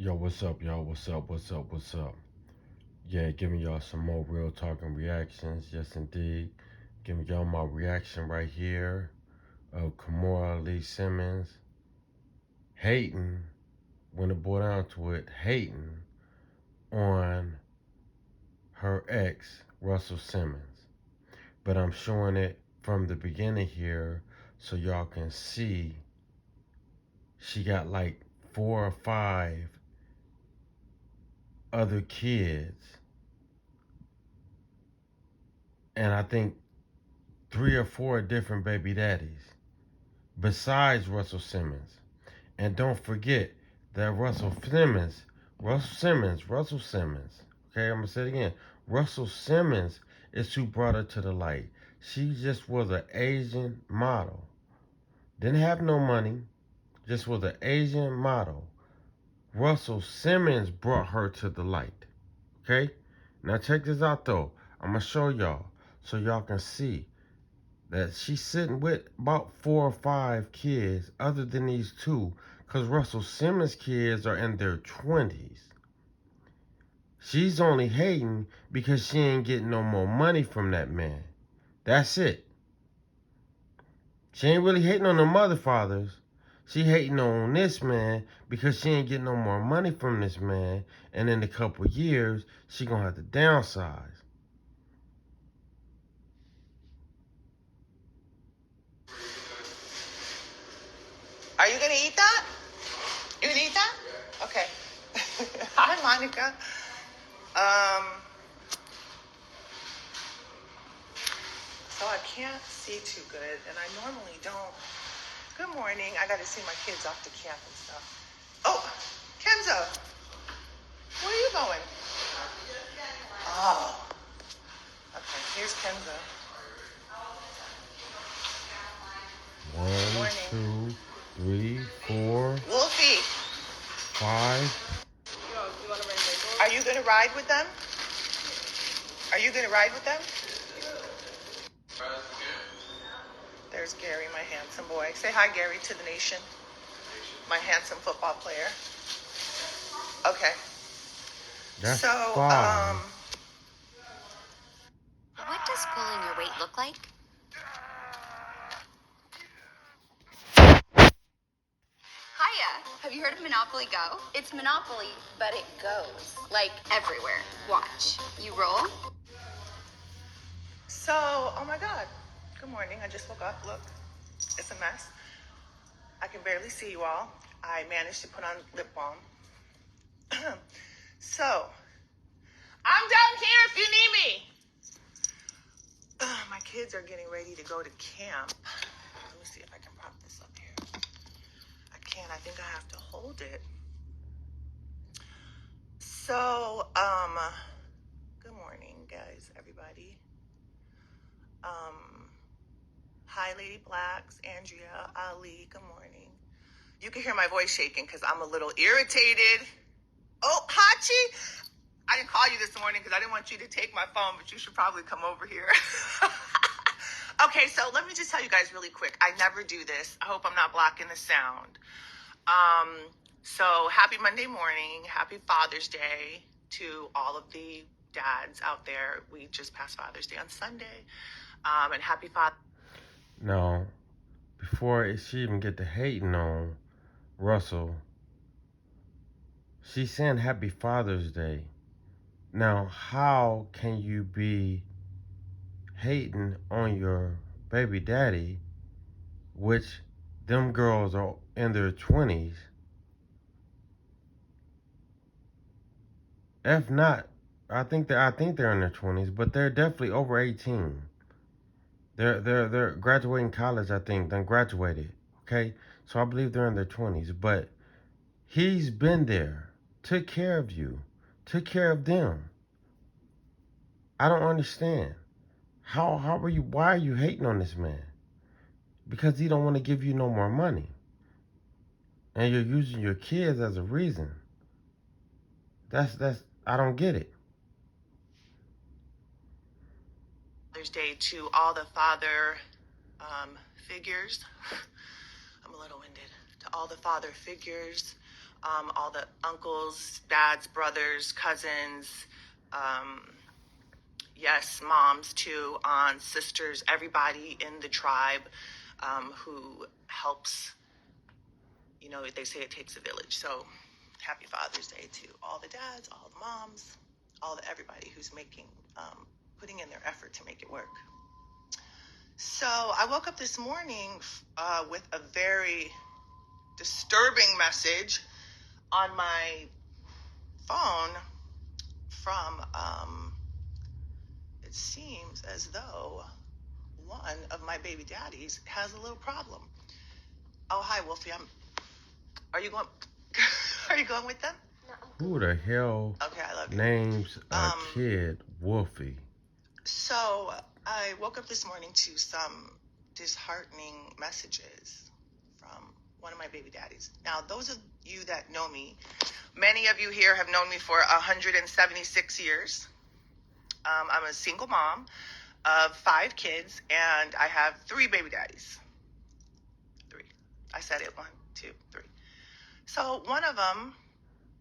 Yo, what's up, y'all? What's up? What's up? What's up? Yeah, giving y'all some more real talking reactions. Yes, indeed. Giving y'all my reaction right here of Kimora Lee Simmons hating, when it boiled down to it, hating on her ex, Russell Simmons. But I'm showing it from the beginning here so y'all can see she got like 4 or 5 other kids. And I think 3 or 4 different baby daddies besides Russell Simmons. And don't forget that Russell Simmons, okay, I'm gonna say it again. Russell Simmons is who brought her to the light. She just was an Asian model. Didn't have no money, just was an Asian model. Russell Simmons brought her to the light. Okay? Now check this out though. I'm gonna show y'all so y'all can see that she's sitting with about 4 or 5 kids other than these two, because Russell Simmons' kids are in their 20s. She's only hating because she ain't getting no more money from that man. That's it. She ain't really hating on the mother fathers. She hating on this man because she ain't getting no more money from this man, and in a couple years, she gonna have to downsize. Are you gonna eat that? You gonna eat that? Okay. Hi, Monica. So I can't see too good, and I normally don't. Good morning. I got to see my kids off to camp and stuff. Oh, Kenzo, where are you going? Oh, okay. Here's Kenzo. One, Morning. 2, 3, 4, Wolfie, 5. are you gonna ride with them? Are you gonna ride with them? There's Gary, my handsome boy. Say hi, Gary, to the nation. My handsome football player. Okay. That's So, 5. What does pulling your weight look like? Hiya! Have you heard of Monopoly Go? It's Monopoly, but it goes. Like everywhere. Watch. You roll. So, oh my God. Good morning. I just woke up. Look, it's a mess. I can barely see you all. I managed to put on lip balm. So, I'm down here if you need me. My kids are getting ready to go to camp. Let me see if I can prop this up here. I can't. I think I have to hold it. So, good morning, guys, everybody. Hi, Lady Blacks, Andrea, Ali, good morning. You can hear my voice shaking because I'm a little irritated. Oh, Hachi, I didn't call you this morning because I didn't want you to take my phone, but you should probably come over here. Okay, so let me just tell you guys really quick. I never do this. I hope I'm not blocking the sound. So happy Monday morning. Happy Father's Day to all of the dads out there. We just passed Father's Day on Sunday. And happy Father. Now, before she even get to hating on Russell, she's saying Happy Father's Day. Now, how can you be hating on your baby daddy, which them girls are in their 20s? If not, I think they're in their 20s, but they're definitely over 18. They're graduating college, I think. Then graduated. Okay? So I believe they're in their 20s, but he's been there, took care of you, took care of them. I don't understand. Why are you hating on this man? Because he don't want to give you no more money. And you're using your kids as a reason. I don't get it. Father's Day to all the father figures. I'm a little winded. To all the father figures, all the uncles, dads, brothers, cousins, yes, moms too, aunts, sisters, everybody in the tribe who helps. You know, they say it takes a village. So happy Father's Day to all the dads, all the moms, all the everybody who's putting in their effort to make it work. So I woke up this morning with a very disturbing message on my phone from, it seems as though one of my baby daddies has a little problem. Oh, hi, Wolfie. Are you going? Are you going with them? Who the hell Okay, I love you. names a kid Wolfie? So I woke up this morning to some disheartening messages from one of my baby daddies. Now, those of you that know me, many of you here have known me for 176 years. I'm a single mom of 5 kids, and I have 3 baby daddies. 3. I said it, 1, 2, 3. So one of them,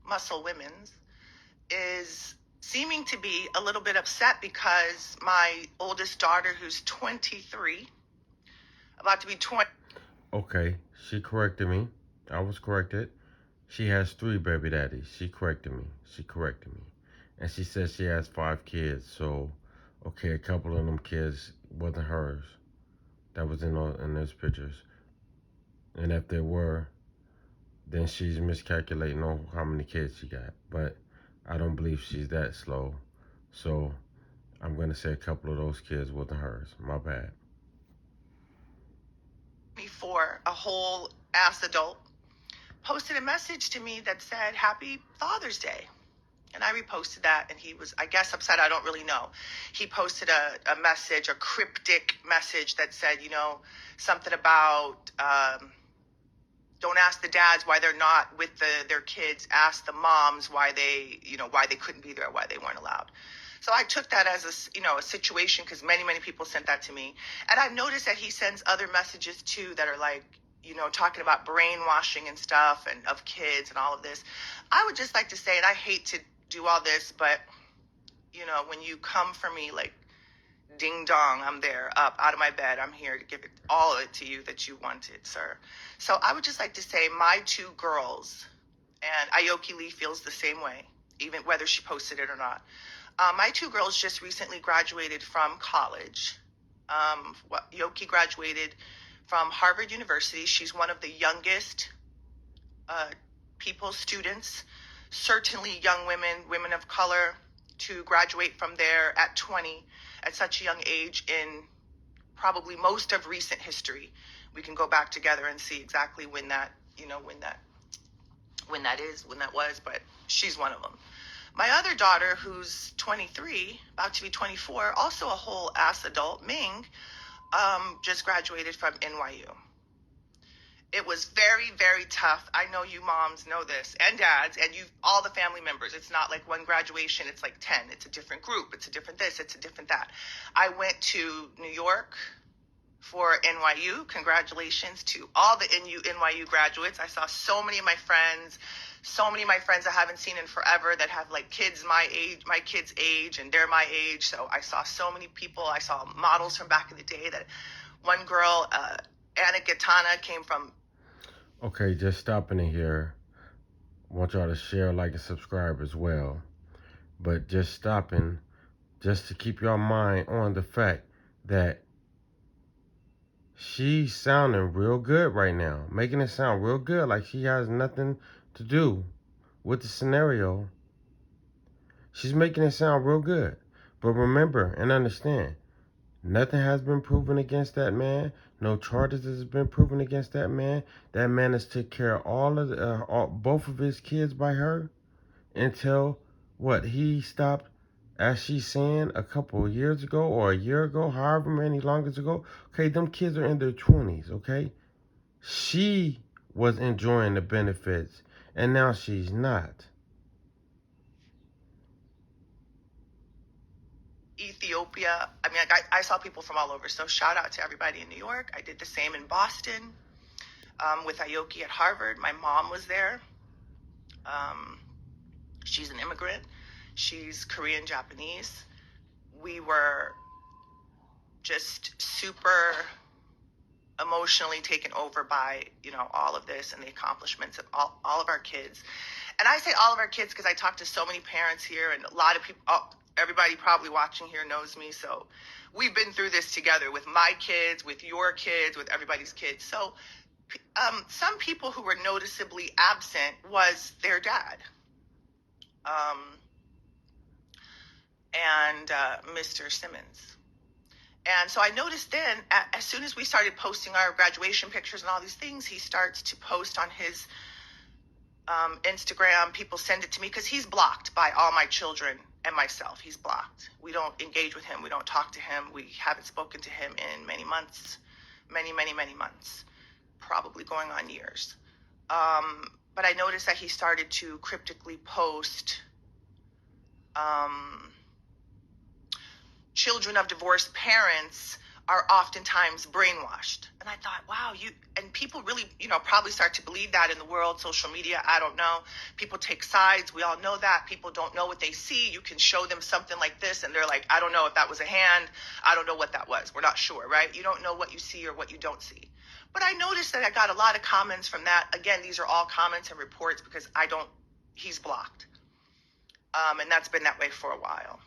Russell Simmons, is seeming to be a little bit upset because my oldest daughter, who's 23, about to be 20. Okay, she corrected me. I was corrected. She has 3 baby daddies. She corrected me. And she said she has 5 kids. So, okay, a couple of them kids wasn't hers. That was in those pictures. And if they were, then she's miscalculating on how many kids she got. But I don't believe she's that slow. So I'm going to say a couple of those kids wasn't hers. My bad. Before a whole ass adult posted a message to me that said, Happy Father's Day. And I reposted that, and he was, I guess, upset. I don't really know. He posted a message, a cryptic message that said, you know, something about, don't ask the dads why they're not with their kids. Ask the moms why they couldn't be there, why they weren't allowed. So I took that as a situation, because many people sent that to me. And I've noticed that he sends other messages too that are like, talking about brainwashing and stuff and of kids and all of this. I would just like to say, and I hate to do all this, but when you come for me, like, ding dong, I'm there, up out of my bed. I'm here to give it all of it to you that you wanted, sir. So I would just like to say, my 2 girls, and Aoki Lee feels the same way, even whether she posted it or not. My 2 girls just recently graduated from college. Aoki graduated from Harvard University. She's one of the youngest students, certainly young women of color, to graduate from there at 20, at such a young age in probably most of recent history. We can go back together and see exactly when that was, but she's one of them. My other daughter, who's 23, about to be 24, also a whole ass adult, Ming, just graduated from NYU. It was very, very tough. I know you moms know this, and dads, and all the family members. It's not like one graduation, it's like 10. It's a different group. It's a different this, it's a different that. I went to New York for NYU. Congratulations to all the NYU graduates. I saw so many of my friends I haven't seen in forever that have like kids my kids' age, and they're my age. So I saw so many people. I saw models from back in the day. That one girl, Anna Gatana, came from. Okay, just stopping in here. I want y'all to share, like, and subscribe as well. But just stopping, just to keep your mind on the fact that she's sounding real good right now. Making it sound real good, like she has nothing to do with the scenario. She's making it sound real good. But remember and understand, nothing has been proven against that man. No charges has been proven against that man. That man has took care of both of his kids by her until he stopped, as she's saying, a couple of years ago or a year ago, however many longest ago. Okay, them kids are in their 20s. Okay, she was enjoying the benefits, and now she's not. Ethiopia. I mean, I saw people from all over. So shout out to everybody in New York. I did the same in Boston with Aoki at Harvard. My mom was there. She's an immigrant. She's Korean Japanese. We were just super emotionally taken over by, all of this and the accomplishments of all of our kids. And I say all of our kids because I talk to so many parents here, and a lot of people, everybody probably watching here knows me. So we've been through this together with my kids, with your kids, with everybody's kids. So some people who were noticeably absent was their dad. And Mr. Simmons. And so I noticed then, as soon as we started posting our graduation pictures and all these things, he starts to post on his Instagram. People send it to me because he's blocked by all my children and myself. He's blocked. We don't engage with him. We don't talk to him. We haven't spoken to him in many months, many months, probably going on years. But I noticed that he started to cryptically post children of divorced parents are oftentimes brainwashed. And I thought, wow, and people really, probably start to believe that in the world, social media, I don't know. People take sides. We all know that. People don't know what they see. You can show them something like this and they're like, I don't know if that was a hand. I don't know what that was. We're not sure, right? You don't know what you see or what you don't see. But I noticed that I got a lot of comments from that. Again, these are all comments and reports because he's blocked. And that's been that way for a while.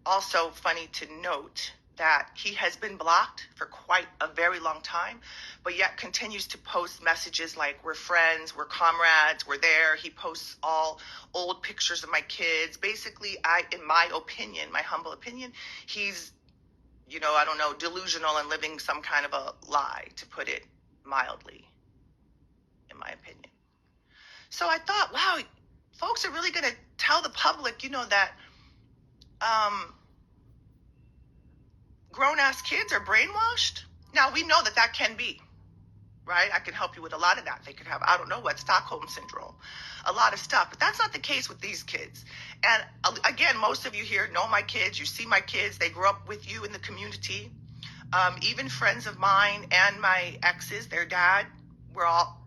Also funny to note that he has been blocked for quite a very long time, but yet continues to post messages like, we're friends, we're comrades, we're there. He posts all old pictures of my kids. Basically, in my opinion, my humble opinion, he's, I don't know, delusional and living some kind of a lie, to put it mildly, in my opinion. So I thought, wow, folks are really going to tell the public, that grown-ass kids are brainwashed. Now, we know that can be, right? I can help you with a lot of that. They could have, I don't know what, Stockholm Syndrome, a lot of stuff. But that's not the case with these kids. And again, most of you here know my kids. You see my kids. They grew up with you in the community. Even friends of mine and my exes, their dad, we're all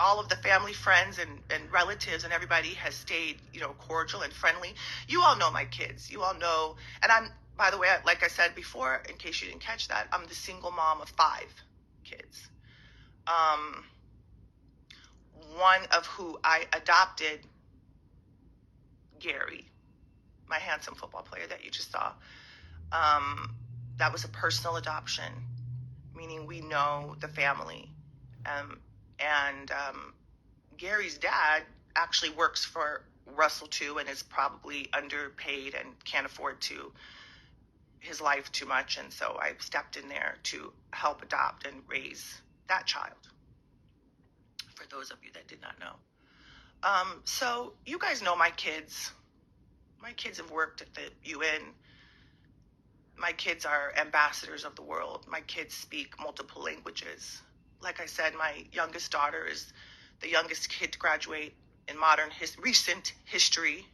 of the family, friends, and relatives, and everybody has stayed, cordial and friendly. You all know my kids. You all know. And I'm, by the way, like I said before, in case you didn't catch that, I'm the single mom of 5 kids. One of who I adopted, Gary, my handsome football player that you just saw. That was a personal adoption, meaning we know the family. And Gary's dad actually works for Russell too, and is probably underpaid and can't afford his life too much. And so I stepped in there to help adopt and raise that child, for those of you that did not know. So you guys know my kids. My kids have worked at the UN. My kids are ambassadors of the world. My kids speak multiple languages. Like I said, my youngest daughter is the youngest kid to graduate in recent history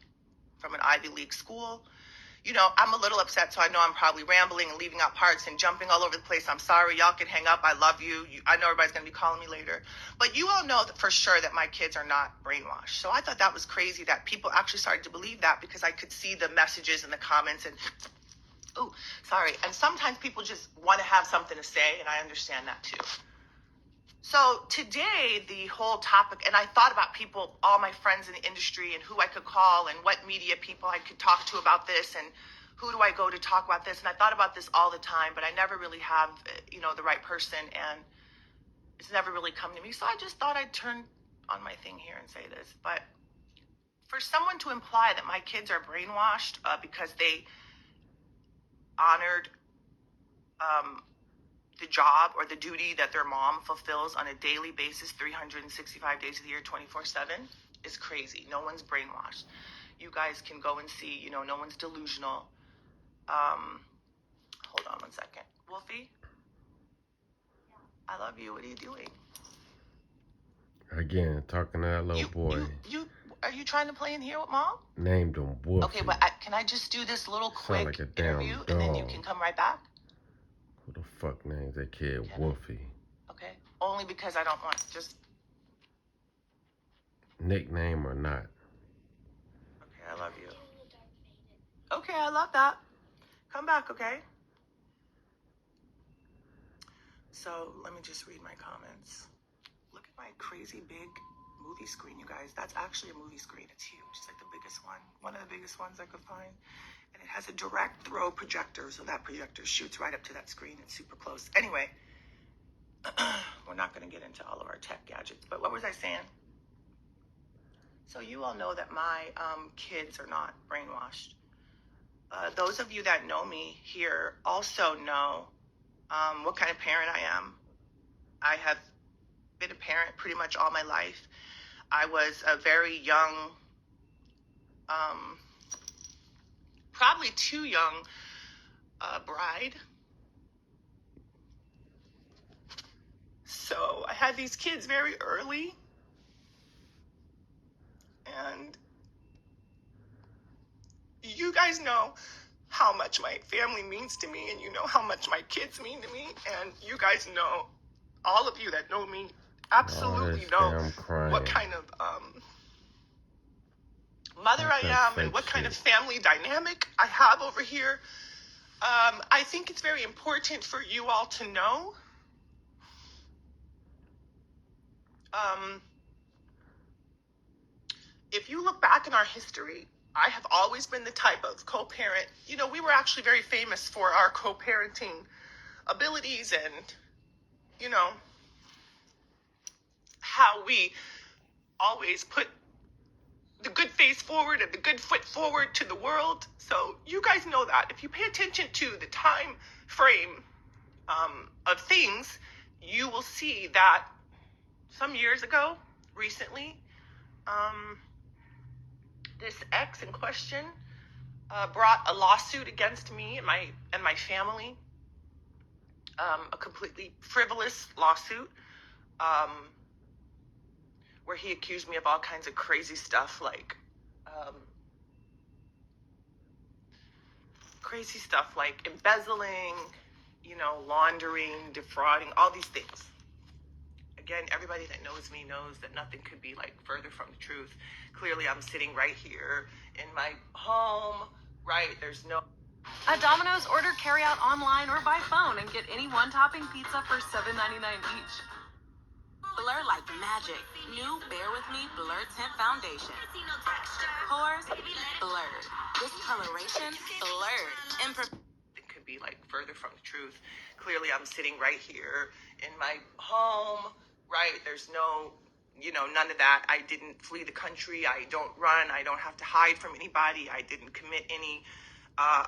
from an Ivy League school. I'm a little upset, so I know I'm probably rambling and leaving out parts and jumping all over the place. I'm sorry. Y'all can hang up. I love you. I know everybody's going to be calling me later. But you all know that for sure that my kids are not brainwashed. So I thought that was crazy that people actually started to believe that, because I could see the messages and the comments and, and sometimes people just want to have something to say, and I understand that too. So today, the whole topic, and I thought about people, all my friends in the industry, and who I could call and what media people I could talk to about this, and who do I go to talk about this. And I thought about this all the time, but I never really have, the right person, and it's never really come to me. So I just thought I'd turn on my thing here and say this. But for someone to imply that my kids are brainwashed because they honored the job or the duty that their mom fulfills on a daily basis, 365 days of the year, 24/7, is crazy. No one's brainwashed. You guys can go and see, no one's delusional. Hold on one second. Wolfie? I love you. What are you doing? Again, talking to that little boy. Are you trying to play in here with Mom? Named him Wolfie. Okay, but can I just do this little quick like a damn interview, dog. and then you can come right back? Who the fuck names that kid Wolfie? Okay, only because I don't want just... nickname or not. Okay, I love you. Okay, I love that. Come back, okay? So let me just read my comments. Look at my crazy big movie screen, you guys. That's actually a movie screen. It's huge. It's like the biggest one of the biggest ones I could find. And it has a direct throw projector, so that projector shoots right up to that screen. It's super close. Anyway, we're not going to get into all of our tech gadgets, but what was I saying? So you all know that my kids are not brainwashed. Those of you that know me here also know what kind of parent I am. I have been a parent pretty much all my life. I was a very young, probably too young bride. So I had these kids very early. And you guys know how much my family means to me, and you know how much my kids mean to me, and you guys know, all of you that know me absolutely know what kind of mother I am and what kind of family dynamic I have over here. I think it's very important for you all to know. If you look back in our history, I have always been the type of co-parent. You know, we were actually very famous for our co-parenting abilities and, you know, how we always put the good face forward and the good foot forward to the world. So you guys know that. If you pay attention to the time frame of things, you will see that some years ago, recently, this ex in question brought a lawsuit against me and my family, a completely frivolous lawsuit, where he accused me of all kinds of crazy stuff, like embezzling, you know, laundering, defrauding, all these things. Again, everybody that knows me knows that nothing could be like further from the truth. Clearly, I'm sitting right here in my home, right? There's no... At Domino's, order carry-out online or by phone and get any one-topping pizza for $7.99 each. Blur like magic. New Bear With Me Blur Tint Foundation. Pores blurred. Discoloration blurred. It could be like further from the truth. Clearly, I'm sitting right here in my home, right? There's no, you know, none of that. I didn't flee the country. I don't run. I don't have to hide from anybody. I didn't commit any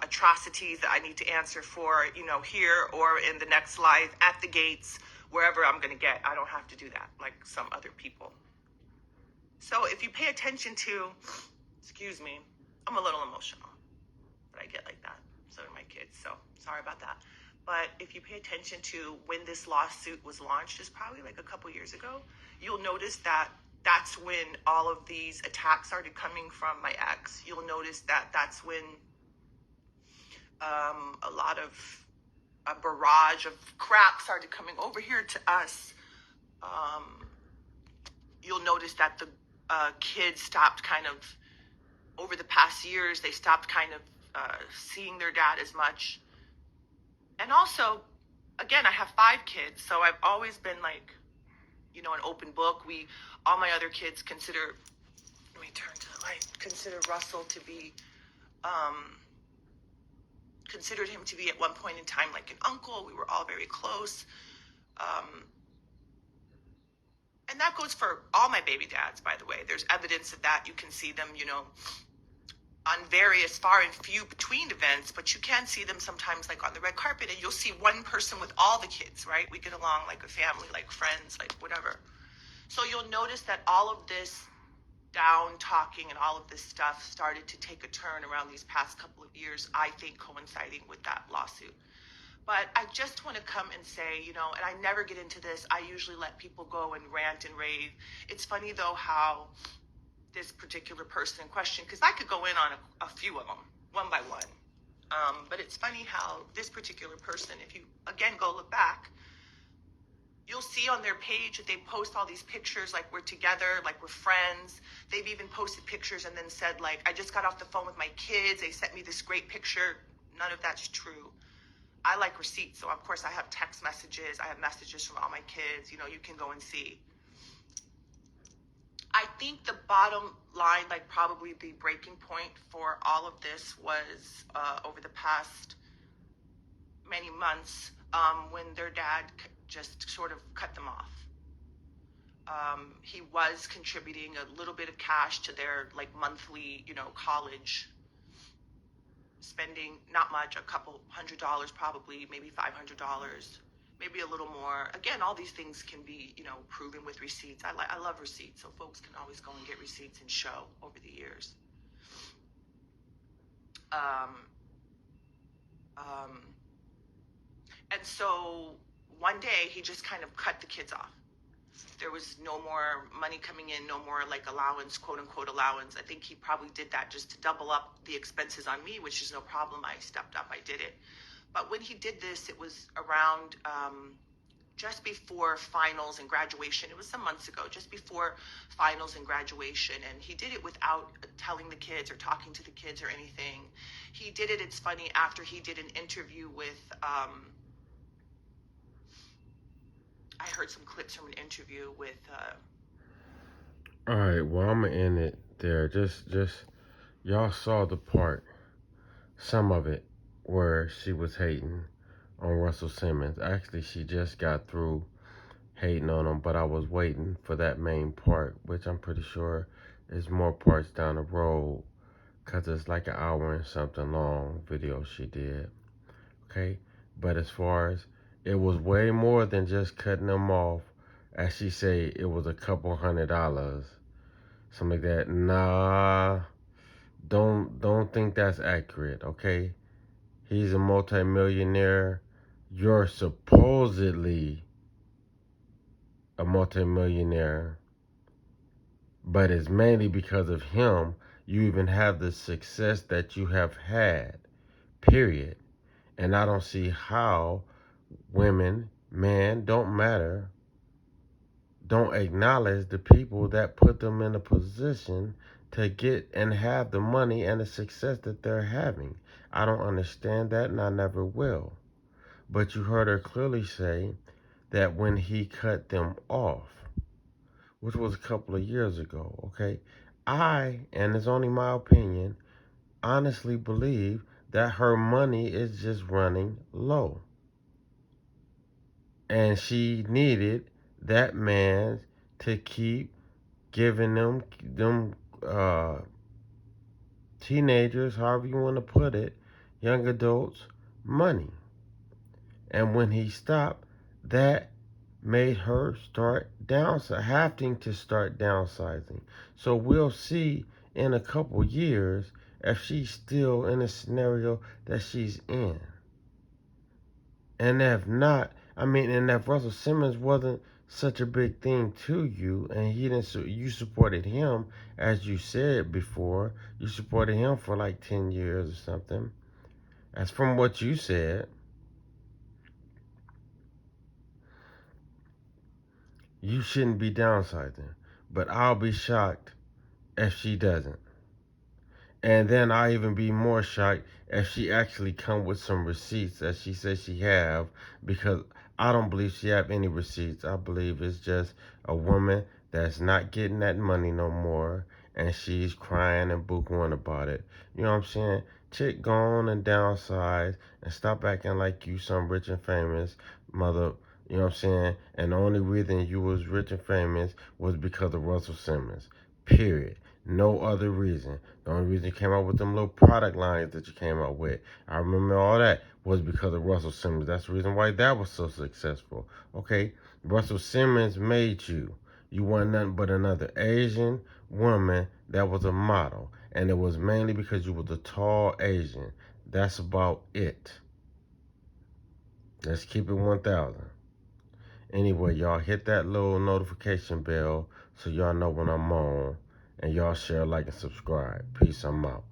atrocities that I need to answer for, you know, here or in the next life, at the gates, wherever I'm going to get. I don't have to do that like some other people. So if you pay attention to, excuse me, I'm a little emotional, but I get like that. So do my kids. So sorry about that. But if you pay attention to when this lawsuit was launched, it's probably like a couple years ago, you'll notice that that's when all of these attacks started coming from my ex. You'll notice that that's when a barrage of crap started coming over here to us. You'll notice that the kids stopped kind of, over the past years, they stopped kind of seeing their dad as much. And also, again, I have 5 kids, so I've always been like, you know, an open book. All my other kids consider, let me turn to the light, consider Russell to be, considered him to be at one point in time like an uncle. We were all very close. And that goes for all my baby dads, by the way. There's evidence of that. You can see them, you know, on various far and few between events, but you can see them sometimes like on the red carpet, and you'll see one person with all the kids, right? We get along like a family, like friends, like whatever. So you'll notice that all of this down talking and all of this stuff started to take a turn around these past couple of years, I think coinciding with that lawsuit. But I just want to come and say, you know, and I never get into this. I usually let people go and rant and rave. It's funny, though, how this particular person in question, because I could go in on a few of them, one by one. But it's funny how this particular person, if you, again, go look back, You'll see on their page that they post all these pictures like we're together, like we're friends. They've even posted pictures and then said like, I just got off the phone with my kids. They sent me this great picture. None of that's true. I like receipts. So of course I have text messages. I have messages from all my kids. You know, you can go and see. I think the bottom line, like probably the breaking point for all of this was over the past many months when their dad just sort of cut them off. He was contributing a little bit of cash to their like monthly, you know, college spending, not much, a couple $100 probably, maybe $500, maybe a little more. Again, all these things can be, you know, proven with receipts. I love receipts, so folks can always go and get receipts and show over the years. And so one day he just kind of cut the kids off. There was no more money coming in, no more like allowance, quote unquote allowance. I think he probably did that just to double up the expenses on me, which is no problem. I stepped up, I did it. But when he did this, it was around just before finals and graduation. It was some months ago, just before finals and graduation. And he did it without telling the kids or talking to the kids or anything. He did it, it's funny, after he did an interview with, I heard some clips from an interview with, All right, well, I'm gonna end it there. Just y'all saw the part, some of it, where she was hating on Russell Simmons. Actually, she just got through hating on him, but I was waiting for that main part, which I'm pretty sure is more parts down the road, because it's like an hour and something long video she did. Okay? But as far as, it was way more than just cutting them off. As she say, it was a couple $100, something like that. Nah, don't think that's accurate, okay? He's a multimillionaire. You're supposedly a multimillionaire, but it's mainly because of him you even have the success that you have had, period. And I don't see how women, men, don't matter, don't acknowledge the people that put them in a position to get and have the money and the success that they're having. I don't understand that, and I never will. But you heard her clearly say that when he cut them off, which was a couple of years ago, okay, and it's only my opinion, honestly believe that her money is just running low. And she needed that man to keep giving them teenagers, however you want to put it, young adults, money. And when he stopped, that made her start having to start downsizing. So we'll see in a couple years if she's still in a scenario that she's in. And if not, and if Russell Simmons wasn't such a big thing to you, and you supported him, as you said before, you supported him for like 10 years or something. As from what you said, you shouldn't be downsizing. But I'll be shocked if she doesn't. And then I'll even be more shocked if she actually come with some receipts that she says she have, because I don't believe she have any receipts. I believe it's just a woman that's not getting that money no more, and she's crying and boo-hooing about it. You know what I'm saying? Chick, go on and downsize and stop acting like you some rich and famous mother. You know what I'm saying? And the only reason you was rich and famous was because of Russell Simmons. Period. No other reason. The only reason you came out with them little product lines that you came out with, I remember all that, was because of Russell Simmons. That's the reason why that was so successful. Okay? Russell Simmons made you. You weren't nothing but another Asian woman that was a model. And it was mainly because you was a tall Asian. That's about it. Let's keep it 1,000. Anyway, y'all hit that little notification bell so y'all know when I'm on. And y'all share, like, and subscribe. Peace, I'm out.